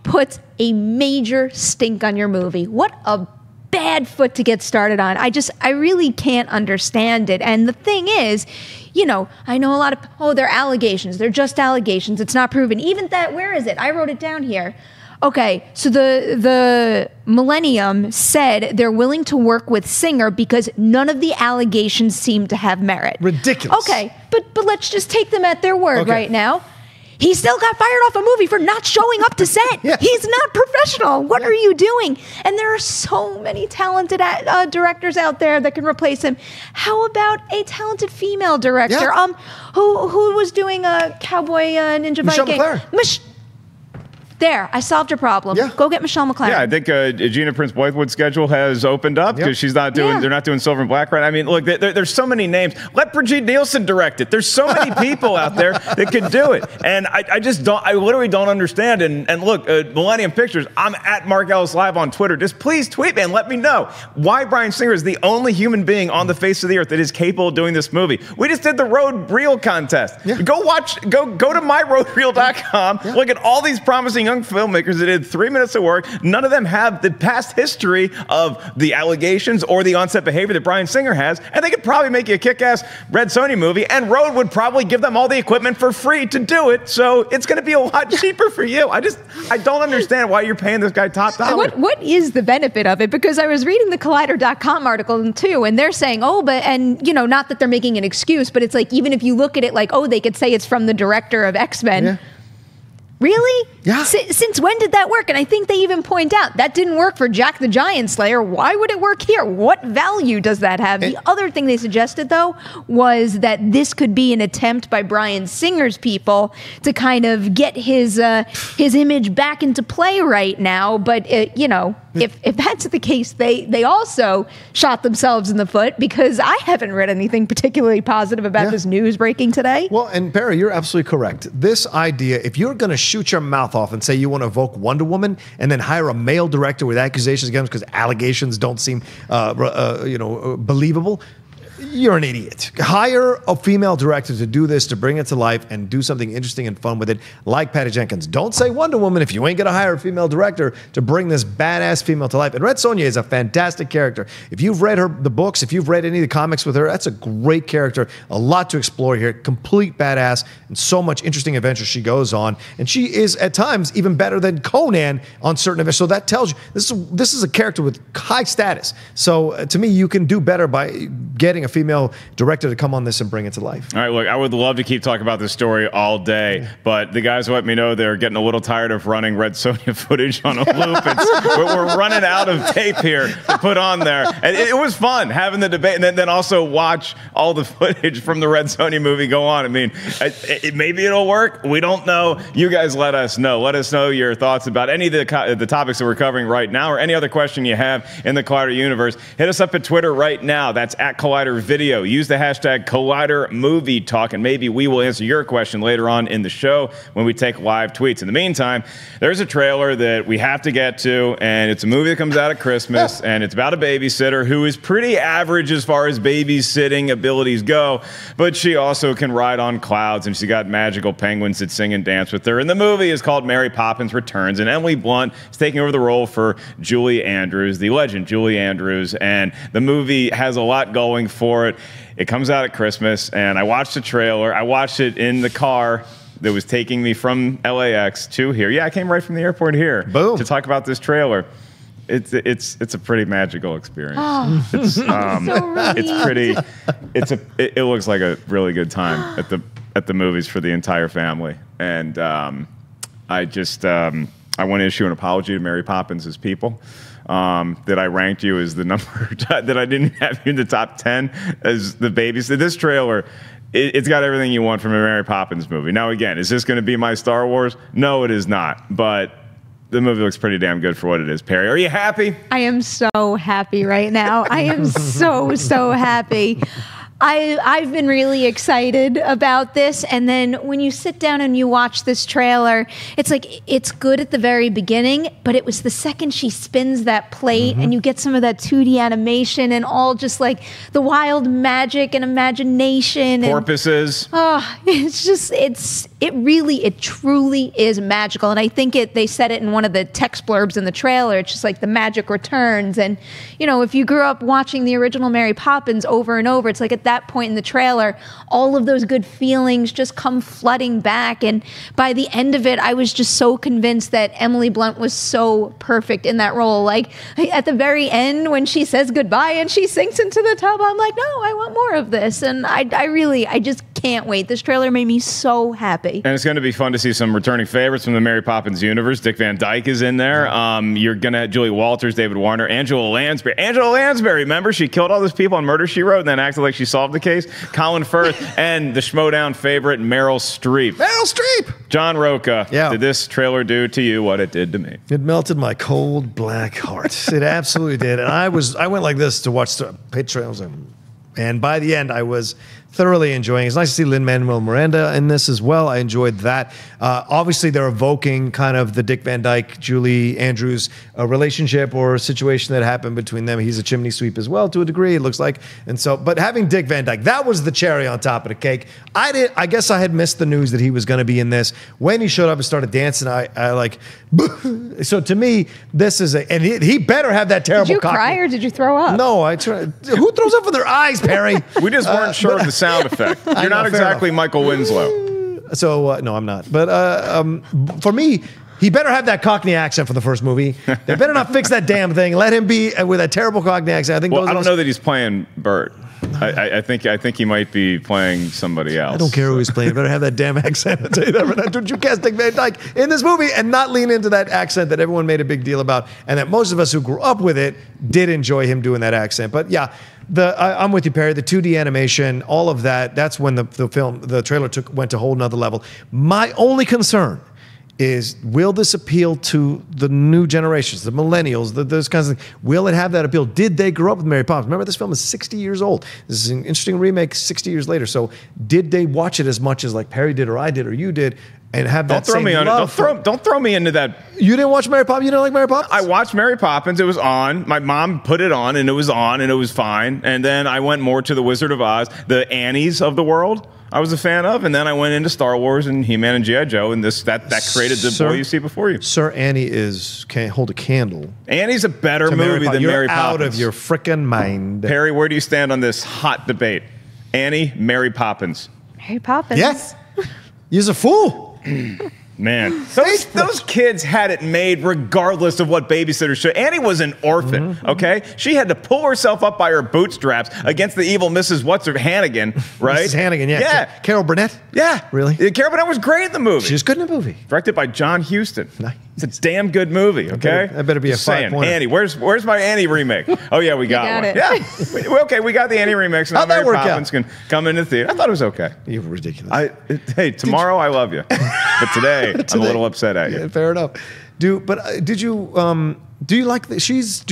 puts a major stink on your movie? What a bad foot to get started on. I really can't understand it. And the thing is, you know, I know a lot of, they're allegations. They're just allegations. It's not proven. Even that, where is it? I wrote it down here. Okay, so the Millennium said they're willing to work with Singer because none of the allegations seem to have merit. Ridiculous. Okay, but let's just take them at their word right now. He still got fired off a movie for not showing up to set. Yeah. He's not professional. What are you doing? And there are so many talented directors out there that can replace him. How about a talented female director? Yeah. Who was doing a Cowboy Ninja Michelle Viking? McLaren. There, I solved your problem. Yeah. Go get Michelle McLaren. Yeah, I think Gina Prince Bythewood's schedule has opened up because she's not doing. They're not doing Silver and Black, right? I mean, look, there's so many names. Let Brigitte Nielsen direct it. There's so many people out there that could do it, and I just don't. I literally don't understand. And look, Millennium Pictures. I'm at Mark Ellis Live on Twitter. Just please tweet me and let me know why Bryan Singer is the only human being on the face of the earth that is capable of doing this movie. We just did the Road Reel contest. Yeah. Go to myroadreel.com. Yeah. Look at all these promising young filmmakers that did 3 minutes of work. None of them have the past history of the allegations or the on-set behavior that Bryan Singer has, and they could probably make you a kick-ass Red Sonja movie, and Road would probably give them all the equipment for free to do it, so it's going to be a lot cheaper for you. I don't understand why you're paying this guy top dollar. What is the benefit of it? Because I was reading the Collider.com article too, and they're saying, and you know, not that they're making an excuse, but it's like, even if you look at it like, they could say it's from the director of X-Men. Yeah. Really? Yeah. Since when did that work? And I think they even point out that didn't work for Jack the Giant Slayer. Why would it work here? What value does that have? The other thing they suggested, though, was that this could be an attempt by Bryan Singer's people to kind of get his image back into play right now. But, if that's the case, they also shot themselves in the foot, because I haven't read anything particularly positive about this news breaking today. Well, and Perri, you're absolutely correct. This idea, if you're going to shoot your mouth off and say you want to evoke Wonder Woman and then hire a male director with accusations against him because allegations don't seem believable, you're an idiot. Hire a female director to do this, to bring it to life and do something interesting and fun with it, like Patty Jenkins. Don't say Wonder Woman if you ain't going to hire a female director to bring this badass female to life. And Red Sonja is a fantastic character. If you've read the books, if you've read any of the comics with her, that's a great character. A lot to explore here. Complete badass, and so much interesting adventure she goes on. And she is, at times, even better than Conan on certain events. So that tells you this is a character with high status. So to me, you can do better by getting a female director to come on this and bring it to life. All right, look, I would love to keep talking about this story all day, but the guys let me know they're getting a little tired of running Red Sonja footage on a loop. We're running out of tape here to put on there. And it was fun having the debate, and then also watch all the footage from the Red Sonja movie go on. I mean, maybe it'll work. We don't know. You guys let us know. Let us know your thoughts about any of the topics that we're covering right now, or any other question you have in the Collider universe. Hit us up at Twitter right now. That's at Collider Video. Use the hashtag Collider Movie Talk, and maybe we will answer your question later on in the show when we take live tweets. In the meantime, there's a trailer that we have to get to, and it's a movie that comes out at Christmas, and it's about a babysitter who is pretty average as far as babysitting abilities go, but she also can ride on clouds, and she got magical penguins that sing and dance with her. And the movie is called Mary Poppins Returns, and Emily Blunt is taking over the role for Julie Andrews, the legend Julie Andrews, and the movie has a lot going for it. It comes out at Christmas, and I watched the trailer. I watched it in the car that was taking me from LAX to here. Yeah, I came right from the airport here to talk about this trailer. It's a pretty magical experience. Oh, it's so it's pretty. It looks like a really good time at the movies for the entire family. And I want to issue an apology to Mary Poppins' people. That I ranked you as the number that I didn't have you in the top 10 as the babies. This trailer, it's got everything you want from a Mary Poppins movie. Now, again, is this going to be my Star Wars? No, it is not. But the movie looks pretty damn good for what it is. Perri, are you happy? I am so happy right now. I am so happy. I've been really excited about this, and then when you sit down and you watch this trailer, it's like it's good at the very beginning, but it was the second she spins that plate and you get some of that 2D animation and all just like the wild magic and imagination. Porpoises. It's just it truly is magical, and I think they said it in one of the text blurbs in the trailer. It's just like the magic returns, and you know, if you grew up watching the original Mary Poppins over and over, it's like at that point in the trailer, all of those good feelings just come flooding back. And by the end of it, I was just so convinced that Emily Blunt was so perfect in that role. Like at the very end, when she says goodbye and she sinks into the tub, I'm like, no, I want more of this. And I just can't wait. This trailer made me so happy. And it's going to be fun to see some returning favorites from the Mary Poppins universe. Dick Van Dyke is in there. You're going to have Julie Walters, David Warner, Angela Lansbury. Angela Lansbury, remember? She killed all those people on Murder, She Wrote and then acted like she solved the case. Colin Firth and the Schmoedown favorite, Meryl Streep. Meryl Streep! John Rocha, Yeah. did this trailer do to you what it did to me? It melted my cold black heart. It absolutely did. And I went like this to watch the pitch trailer. I was like, and by the end, I was thoroughly enjoying it. It's nice to see Lin-Manuel Miranda in this as well. I enjoyed that. Obviously, they're evoking kind of the Dick Van Dyke, Julie Andrews relationship or situation that happened between them. He's a chimney sweep as well to a degree, it looks like. And so, but having Dick Van Dyke, that was the cherry on top of the cake. I guess I had missed the news that he was going to be in this. When he showed up and started dancing, I like, so to me, this is and he better have that terrible Did you cockney. cry or did you throw up? No, I tried. Who throws up with their eyes, Perry? We just weren't sure of the sound effect. You're not exactly Michael Winslow. So, no, I'm not. But for me, he better have that Cockney accent for the first movie. They better not fix that damn thing. Let him be with that terrible Cockney accent. I think. Well, I don't know that he's playing Bert. I think he might be playing somebody else. I don't care who he's playing. He better have that damn accent. I'll tell you that. But don't you cast Dick Van Dyke in this movie and not lean into that accent that everyone made a big deal about, and that most of us who grew up with it did enjoy him doing that accent. But yeah. I'm with you, Perry. The 2D animation, all of that, that's when the trailer went to a whole nother level. My only concern is, will this appeal to the new generations, the millennials, those kinds of things? Will it have that appeal? Did they grow up with Mary Poppins? Remember, this film is 60 years old. This is an interesting remake 60 years later. So did they watch it as much as like Perry did or I did or you did? And have that Don't throw same me on love it. Don't throw me into that. You didn't watch Mary Poppins? You didn't like Mary Poppins? I watched Mary Poppins. It was on. My mom put it on, and it was on, and it was fine. And then I went more to the Wizard of Oz, the Annies of the world. I was a fan of, and then I went into Star Wars and He-Man and G.I. Joe, and that created the boy you see before you. Sir, Annie can't hold a candle. Annie's a better movie than Mary Poppins. You're out of your frickin' mind. Perry, where do you stand on this hot debate? Annie, Mary Poppins. Mary Poppins. Yes. You're a fool. Man, those kids had it made regardless of what babysitters should. Annie was an orphan, okay? She had to pull herself up by her bootstraps against the evil Mrs. Hannigan, right? Mrs. Hannigan, yeah. Yeah. Carol Burnett? Yeah. Really? Carol Burnett was great in the movie. She was good in the movie. Directed by John Huston. Nice. It's a damn good movie, okay? That better be Just a saying. 5-pointer. Annie, where's my Annie remake? Oh, yeah, we got one. it. Yeah. Okay, we got the Annie remix. Now How'd that Mary work Poppins out? can come into the theater. I thought it was okay. You're ridiculous. Hey, tomorrow I love you. But today, I'm a little upset at you. Yeah, fair enough. Did you do you like do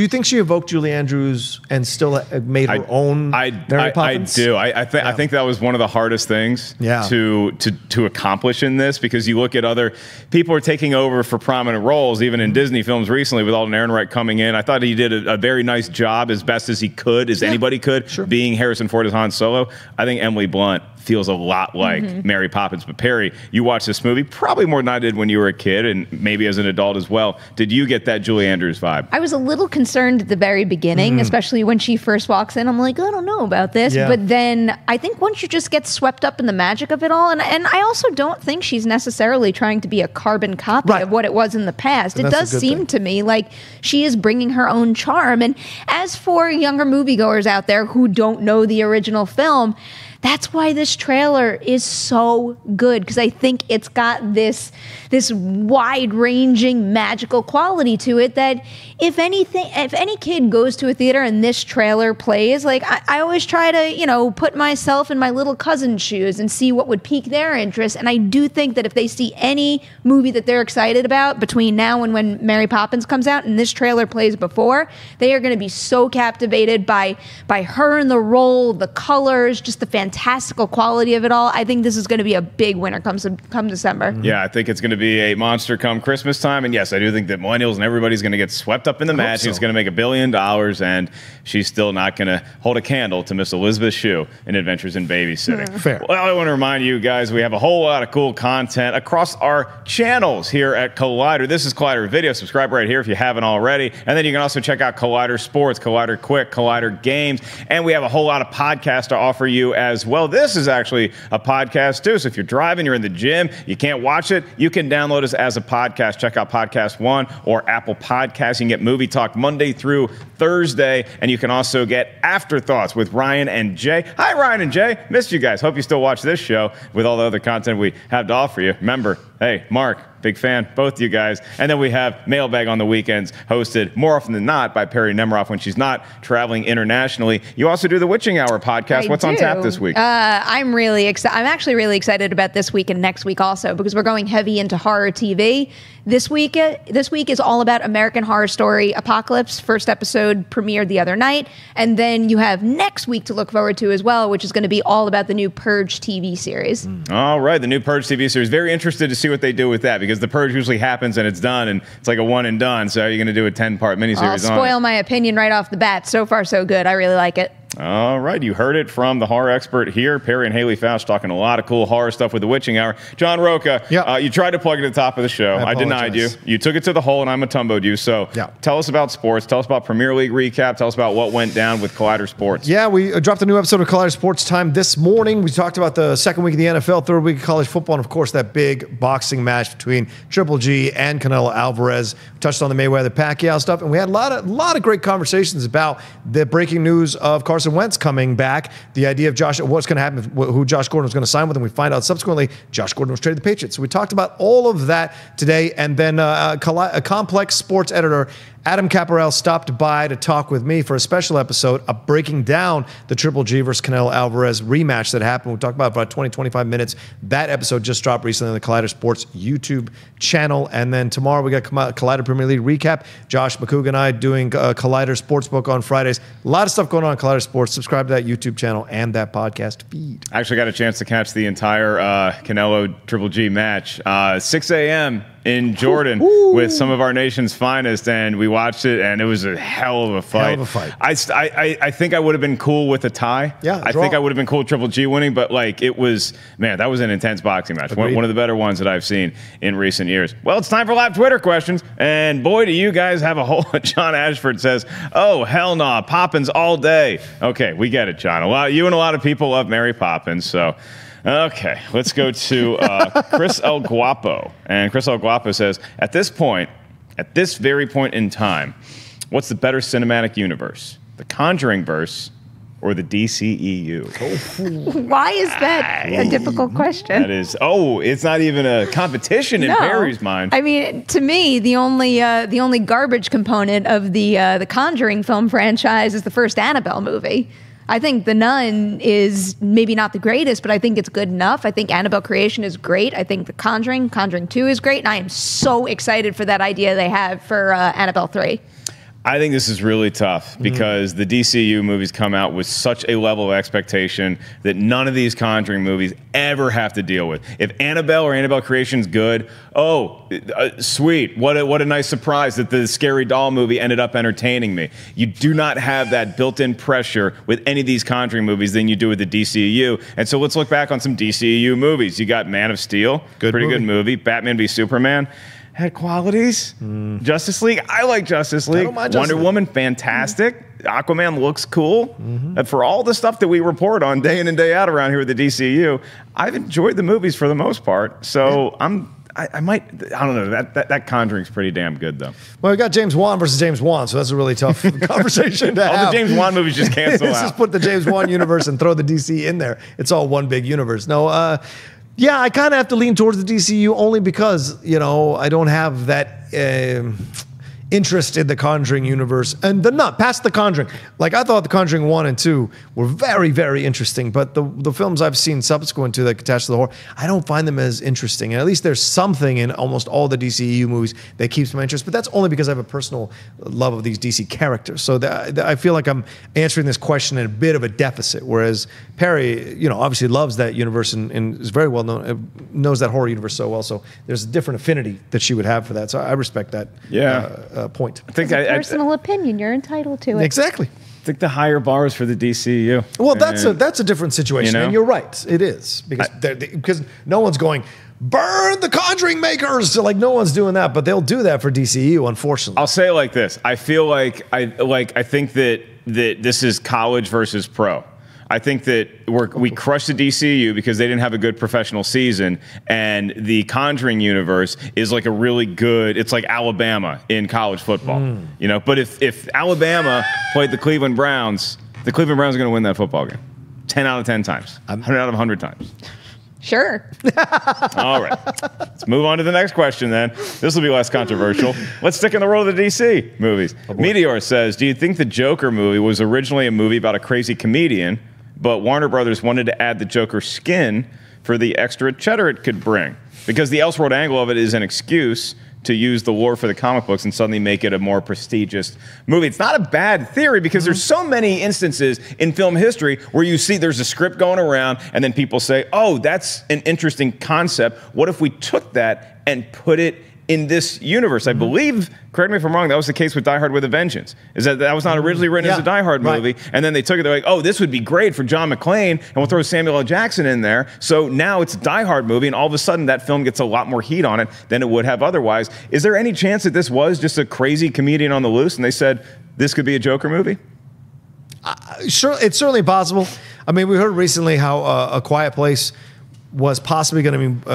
you think she evoked Julie Andrews and still made her own Mary Poppins? I do. I think that was one of the hardest things to accomplish in this, because you look at other people are taking over for prominent roles, even in Disney films recently with Alden Ehrenreich coming in. I thought he did a very nice job, as best as he could, as anybody could, being Harrison Ford as Han Solo. I think Emily Blunt feels a lot like Mary Poppins. But Perry, you watched this movie probably more than I did when you were a kid, and maybe as an adult as well. Did you get that Julie Andrews vibe? I was a little concerned at the very beginning, especially when she first walks in. I'm like, I don't know about this. Yeah. But then I think once you just get swept up in the magic of it all, and I also don't think she's necessarily trying to be a carbon copy of what it was in the past. It does seem to me like she is bringing her own charm. And as for younger moviegoers out there who don't know the original film, That's why this trailer is so good, because I think it's got this wide-ranging magical quality to it that if any kid goes to a theater and this trailer plays, like I always try to, put myself in my little cousin's shoes and see what would pique their interest. And I do think that if they see any movie that they're excited about between now and when Mary Poppins comes out and this trailer plays before, they are going to be so captivated by her in the role, the colors, just the fantastical quality of it all. I think this is going to be a big winner come December. Yeah, I think it's going to be a monster come Christmas time. And yes, I do think that millennials and everybody's going to get swept up in the match. So. It's going to make $1 billion, and she's still not going to hold a candle to Miss Elizabeth Shue in Adventures in Babysitting. Fair. Well, I want to remind you guys, we have a whole lot of cool content across our channels here at Collider. This is Collider Video. Subscribe right here if you haven't already. And then you can also check out Collider Sports, Collider Quick, Collider Games. And we have a whole lot of podcasts to offer you as well. This is actually a podcast too. So if you're driving, you're in the gym, you can't watch it, you can download us as a podcast. Check out Podcast One or Apple Podcasts. You can get Movie Talk Monday through Thursday. And you can also get Afterthoughts with Ryan and Jay. Hi, Ryan and Jay. Missed you guys. Hope you still watch this show with all the other content we have to offer you. Remember, hey, Mark, big fan, both you guys. And then we have Mailbag on the weekends, hosted more often than not by Perri Nemiroff when she's not traveling internationally. You also do the Witching Hour podcast. What's on tap this week? I'm really excited. I'm actually really excited about this week and next week also, because we're going heavy into horror TV. This week is all about American Horror Story Apocalypse. First episode premiered the other night. And then you have next week to look forward to as well, which is going to be all about the new Purge TV series. All right, the new Purge TV series. Very interested to see what they do with that, because the Purge usually happens and it's done, and it's like a one and done. So you're going to do a 10-part miniseries on it. I'll spoil my opinion right off the bat. So far, so good. I really like it. All right, you heard it from the horror expert here, Perri and Haley Faust, talking a lot of cool horror stuff with the Witching Hour. John Rocha, you tried to plug it at the top of the show. I denied you. You took it to the hole, and I matumboed you. So tell us about sports. Tell us about Premier League recap. Tell us about what went down with Collider Sports. Yeah, we dropped a new episode of Collider Sports Time this morning. We talked about the second week of the NFL, third week of college football, and, of course, that big boxing match between Triple G and Canelo Alvarez. We touched on the Mayweather-Pacquiao stuff, and we had a lot of great conversations about the breaking news of Carson Wentz coming back, the idea of what's going to happen, who Josh Gordon was going to sign with, and we find out subsequently Josh Gordon was traded to the Patriots. So we talked about all of that today, and then a complex sports editor, Adam Caparel, stopped by to talk with me for a special episode of breaking down the Triple G versus Canelo Alvarez rematch that happened. We talked about 20, 25 minutes. That episode just dropped recently on the Collider Sports YouTube channel. And then tomorrow we got Collider Premier League recap. Josh McCoog and I doing Collider Sportsbook on Fridays. A lot of stuff going on Collider Sports. Subscribe to that YouTube channel and that podcast feed. I actually got a chance to catch the entire Canelo Triple G match. 6 a.m. in Jordan with some of our nation's finest, and we watched it, and it was a hell of a fight. I think I would have been cool with a tie. Yeah, I think I would have been cool with Triple G winning, but like that was an intense boxing match. One of the better ones that I've seen in recent years. Well, it's time for live Twitter questions, and boy, do you guys have a whole. John Ashford says, "Oh hell no, Poppins all day." Okay, we get it, John. You and a lot of people love Mary Poppins, so. Okay, let's go to Chris El Guapo. And Chris El Guapo says, at this very point in time, what's the better cinematic universe? The Conjuring verse or the DCEU? Why is that a difficult question? That is, it's not even a competition in Perri's mind. I mean, to me, the only garbage component of the Conjuring film franchise is the first Annabelle movie. I think The Nun is maybe not the greatest, but I think it's good enough. I think Annabelle Creation is great. I think The Conjuring 2 is great. And I am so excited for that idea they have for Annabelle 3. I think this is really tough because the DCU movies come out with such a level of expectation that none of these Conjuring movies ever have to deal with. If Annabelle or Annabelle Creation's good, sweet. What a nice surprise that the Scary Doll movie ended up entertaining me. You do not have that built-in pressure with any of these Conjuring movies than you do with the DCU. And so let's look back on some DCU movies. You got Man of Steel, good movie. Batman v Superman. Had qualities. Justice League, I like Justice League. Wonder Woman, fantastic. Aquaman looks cool. And for all the stuff that we report on day in and day out around here with the DCU, I've enjoyed the movies for the most part. So I might. I don't know. That Conjuring's pretty damn good though. Well, we got James Wan versus James Wan, so that's a really tough conversation to have. All the James Wan movies just cancel out. Just put the James Wan universe and throw the DC in there. It's all one big universe. No, yeah, I kind of have to lean towards the DCU only because, you know, I don't have that interest in the Conjuring universe, and not past the Conjuring. Like, I thought the Conjuring 1 and 2 were very, very interesting, but the films I've seen subsequent to that attached to the horror, I don't find them as interesting. And at least there's something in almost all the DCEU movies that keeps my interest, but that's only because I have a personal love of these DC characters. So I feel like I'm answering this question in a bit of a deficit, whereas Perri, you know, obviously loves that universe and is very well known, knows that horror universe so well, so there's a different affinity that she would have for that. So I respect that. Point. I think it's a personal opinion. You're entitled to it. Exactly. I think the higher bars for the DCU. Well, that's a different situation, you know? And you're right. It is because no one's going burn the Conjuring makers. So, like, no one's doing that, but they'll do that for DCU. Unfortunately, I'll say it like this: I feel like I think that this is college versus pro. I think that we crushed the DCU because they didn't have a good professional season, and the Conjuring universe is like a really good. It's like Alabama in college football, you know. But if Alabama played the Cleveland Browns are going to win that football game, 10 out of 10 times, 100 out of 100 times. Sure. All right. Let's move on to the next question then. This will be less controversial. Let's stick in the world of the DC movies. Meteor says, do you think the Joker movie was originally a movie about a crazy comedian, but Warner Brothers wanted to add the Joker skin for the extra cheddar it could bring? Because the Elseworld angle of it is an excuse to use the lore for the comic books and suddenly make it a more prestigious movie. It's not a bad theory because there's so many instances in film history where you see there's a script going around and then people say, oh, that's an interesting concept. What if we took that and put it in this universe? I believe, correct me if I'm wrong, that was the case with Die Hard with a Vengeance. Is that was not originally written as a Die Hard movie, and then they took it, they're like, oh, this would be great for John McClane, and we'll throw Samuel L. Jackson in there. So now it's a Die Hard movie, and all of a sudden that film gets a lot more heat on it than it would have otherwise. Is there any chance that this was just a crazy comedian on the loose, and they said, this could be a Joker movie? Sure, it's certainly possible. I mean, we heard recently how A Quiet Place was possibly going to be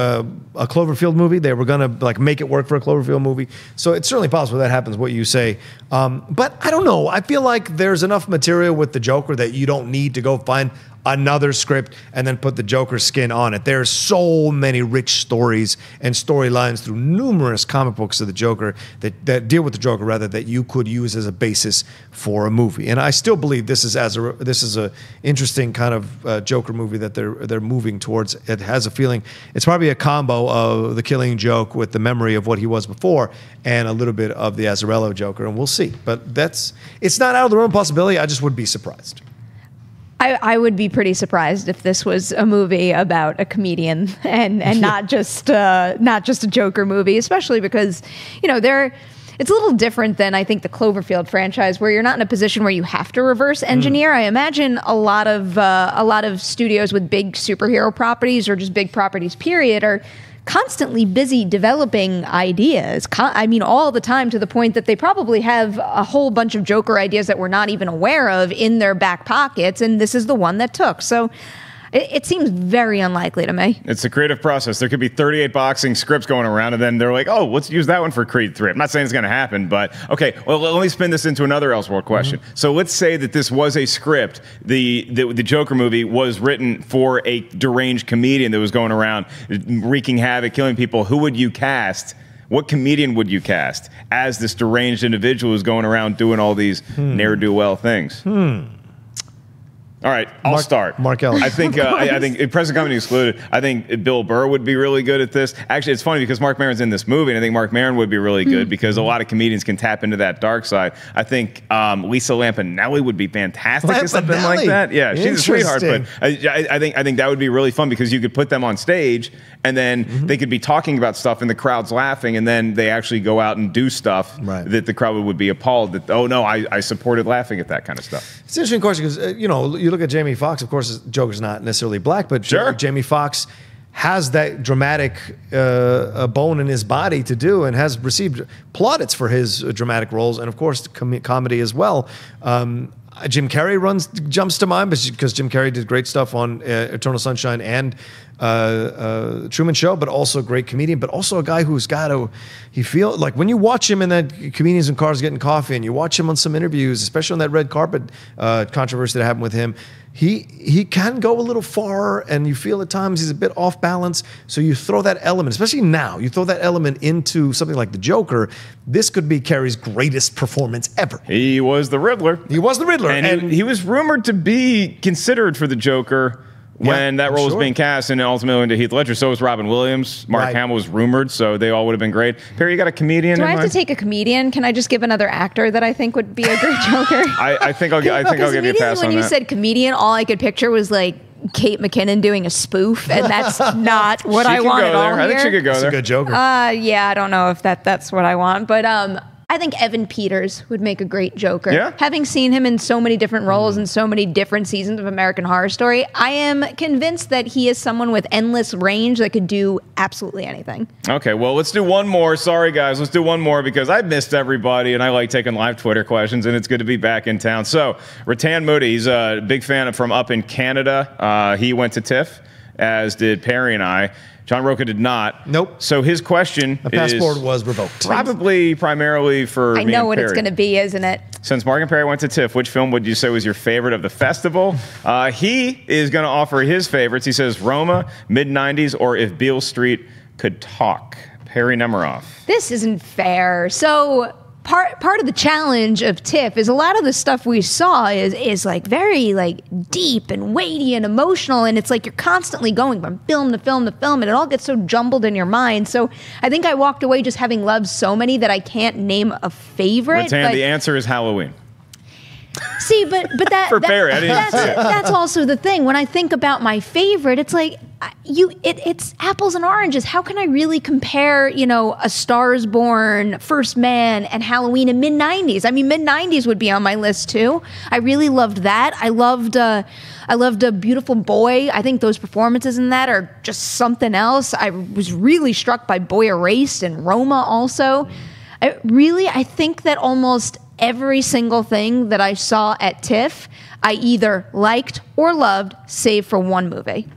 a Cloverfield movie. They were going to make it work for a Cloverfield movie. So it's certainly possible that happens, what you say. But I don't know. I feel like there's enough material with the Joker that you don't need to go find another script and then put the Joker skin on it. There's so many rich stories and storylines through numerous comic books of the Joker that deal with the Joker, rather, that you could use as a basis for a movie. And I still believe this is a interesting kind of Joker movie that they're moving towards. It has a feeling it's probably a combo of the Killing Joke with the memory of what he was before and a little bit of the Azzarello Joker, and we'll see. But it's not out of the realm of possibility. I just would be surprised. I would be pretty surprised if this was a movie about a comedian and not just a Joker movie, especially because, you know, it's a little different than, I think, the Cloverfield franchise, where you're not in a position where you have to reverse engineer. I imagine a lot of studios with big superhero properties, or just big properties, period, are constantly busy developing ideas. I mean, all the time, to the point that they probably have a whole bunch of Joker ideas that we're not even aware of in their back pockets, and this is the one that took. So it seems very unlikely to me. It's a creative process. There could be 38 boxing scripts going around, and then they're like, oh, let's use that one for Creed 3. I'm not saying it's going to happen, but okay, well, let me spin this into another Elseworld question. So let's say that this was a script. The Joker movie was written for a deranged comedian that was going around wreaking havoc, killing people. Who would you cast? What comedian would you cast as this deranged individual who's going around doing all these ne'er-do-well things? All right, I'll start. Mark Ellis. I think present company excluded. I think Bill Burr would be really good at this. Actually, it's funny because Mark Maron's in this movie, and I think Mark Maron would be really good because a lot of comedians can tap into that dark side. I think Lisa Lampanelli would be fantastic at something like that. Yeah, she's a sweetheart, but I think that would be really fun because you could put them on stage, and then they could be talking about stuff, and the crowd's laughing, and then they actually go out and do stuff that the crowd would be appalled that, oh no, I supported laughing at that kind of stuff. It's an interesting question because you look at Jamie Foxx. Of course, Joker's not necessarily black, but Jamie Foxx has that dramatic bone in his body to do, and has received plaudits for his dramatic roles, and of course comedy as well. Jim Carrey jumps to mind because Jim Carrey did great stuff on Eternal Sunshine and Truman Show, but also a great comedian, but also a guy who's got to, he feel like when you watch him in that Comedians in Cars Getting Coffee, and you watch him on some interviews, especially on that red carpet controversy that happened with him, he can go a little far, and you feel at times he's a bit off balance. So you throw that element, especially now, you throw that element into something like the Joker. This could be Carrey's greatest performance ever. He was the Riddler. He was the Riddler. And he was rumored to be considered for the Joker when that role was being cast, and ultimately went to Heath Ledger. So was Robin Williams. Mark Hamill was rumored, so they all would have been great. Perri, you got a comedian? Do I have to take a comedian? Can I just give another actor that I think would be a great Joker? I think I'll give you a pass on that. When you said comedian, all I could picture was like Kate McKinnon doing a spoof, and that's not what I want at all here. I think she could go there. That's a good Joker. Yeah, I don't know if that's what I want, but I think Evan Peters would make a great Joker. Yeah. Having seen him in so many different roles and so many different seasons of American Horror Story, I am convinced that he is someone with endless range that could do absolutely anything. Okay, well, let's do one more. Sorry, guys. Let's do one more because I missed everybody, and I like taking live Twitter questions, and it's good to be back in town. So, Rattan Moody, he's a big fan from up in Canada. He went to TIFF, as did Perri and I. John Rocha did not. Nope. So his question the passport was revoked. Probably primarily for I know what it's going to be, isn't it? Since Mark and Perri went to TIFF, which film would you say was your favorite of the festival? He is going to offer his favorites. He says Roma, mid-90s, or If Beale Street Could Talk. Perri Nemiroff. This isn't fair. So part of the challenge of TIFF is a lot of the stuff we saw is like very like deep and weighty and emotional, and it's like you're constantly going from film to film to film, and it all gets so jumbled in your mind. So I think I walked away just having loved so many that I can't name a favorite. Rattan, the answer is Halloween. See, but that for Perri, I didn't see it. That's also the thing. When I think about my favorite, it's like it's apples and oranges. How can I really compare, A Star Is Born, First Man, and Halloween in mid-90s? I mean, mid-90s would be on my list too. I really loved that. I loved A Beautiful Boy. I think those performances in that are just something else. I was really struck by Boy Erased and Roma also. I think that almost every single thing that I saw at TIFF, I either liked or loved, save for one movie.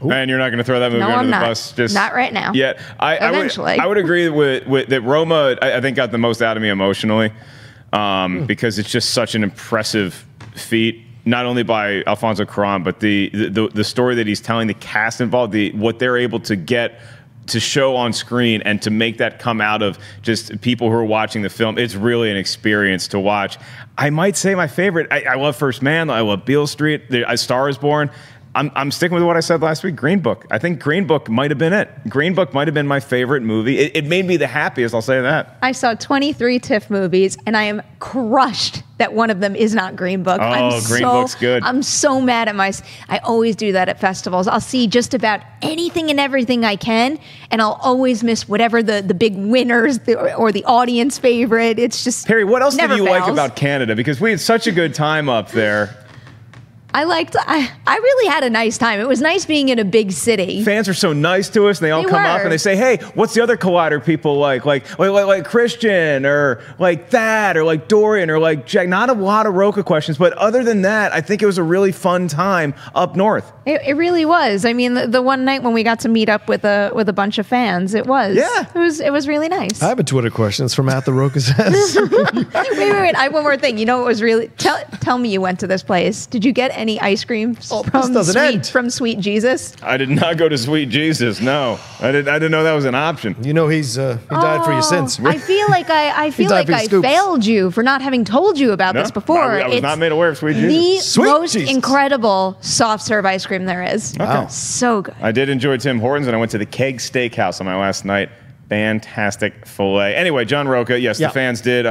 Ooh. And you're not going to throw that movie under the bus? Just not right now. Yeah, eventually. I would agree with that. Roma, I think, got the most out of me emotionally because it's just such an impressive feat. Not only by Alfonso Cuarón, but the story that he's telling, the cast involved, what they're able to get to show on screen and to make that come out of just people who are watching the film. It's really an experience to watch. I might say my favorite. I love First Man. I love Beale Street. A Star Is Born. I'm sticking with what I said last week. Green Book. I think Green Book might have been it. Green Book might have been my favorite movie. It made me the happiest, I'll say that. I saw 23 TIFF movies, and I am crushed that one of them is not Green Book. Green Book's good. I'm so mad at I always do that at festivals. I'll see just about anything and everything I can, and I'll always miss whatever the big winners or the audience favorite. It's just Perri, what else did you fails. like about Canada? Because we had such a good time up there. I really had a nice time. It was nice being in a big city. Fans are so nice to us, and they all come up and they say, "Hey, what's the other Collider people like? Like Christian, or like that, or like Dorian, or like Jack." Not a lot of Rocha questions, but other than that, I think it was a really fun time up north. It really was. I mean, the one night when we got to meet up with a bunch of fans, it was really nice. I have a Twitter question. It's from At the Rocha Says. Wait. I have one more thing. You know what was really? Tell me you went to this place. Did you get any ice cream from Sweet Jesus? I did not go to Sweet Jesus. No, I didn't know that was an option. He died for your sins. I feel like I failed you for not having told you about this before. I was not made aware of Sweet Jesus. The most incredible soft serve ice cream there is. Okay. So good. I did enjoy Tim Hortons, and I went to the Keg Steakhouse on my last night. Fantastic filet. Anyway, John Rocha, yes, the fans did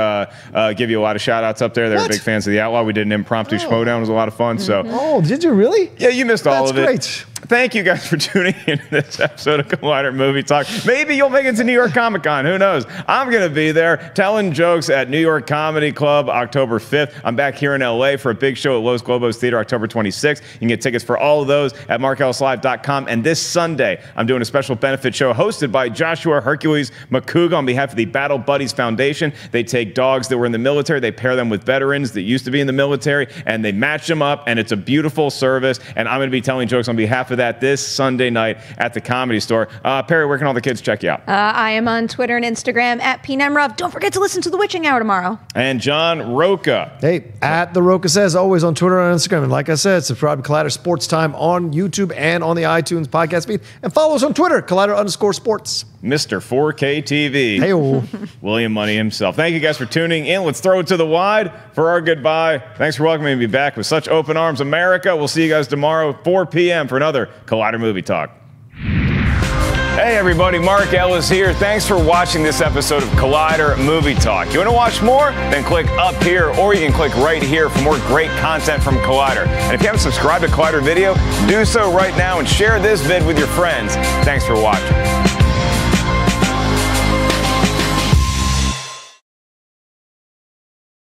give you a lot of shout-outs up there. They were big fans of The Outlaw. We did an impromptu Schmoedown. It was a lot of fun. So, did you really? Yeah, you missed all of it. That's great. Thank you guys for tuning in to this episode of Collider Movie Talk. Maybe you'll make it to New York Comic Con. Who knows? I'm going to be there telling jokes at New York Comedy Club October 5th. I'm back here in LA for a big show at Los Globos Theater October 26th. You can get tickets for all of those at markellislive.com. And this Sunday, I'm doing a special benefit show hosted by Joshua Hercules McCouga on behalf of the Battle Buddies Foundation. They take dogs that were in the military, they pair them with veterans that used to be in the military, and they match them up, and it's a beautiful service. And I'm going to be telling jokes on behalf half of that this Sunday night at the Comedy Store. Perri, where can all the kids check you out? I am on Twitter and Instagram at Nemiroff. Don't forget to listen to The Witching Hour tomorrow. And John Rocha. Hey, at the Rocha Says, always on Twitter and Instagram. And like I said, subscribe to Collider Sports Time on YouTube and on the iTunes podcast feed. And follow us on Twitter, Collider_sports. Mr. 4K TV. Hey-o. William Money himself. Thank you guys for tuning in. Let's throw it to the wide for our goodbye. Thanks for welcoming me back with such open arms, America. We'll see you guys tomorrow, 4 p.m. for another Collider Movie Talk. Hey everybody, Mark Ellis here. Thanks for watching this episode of Collider Movie Talk. You want to watch more? Then click up here, or you can click right here for more great content from Collider. And if you haven't subscribed to Collider Video, do so right now and share this vid with your friends. Thanks for watching.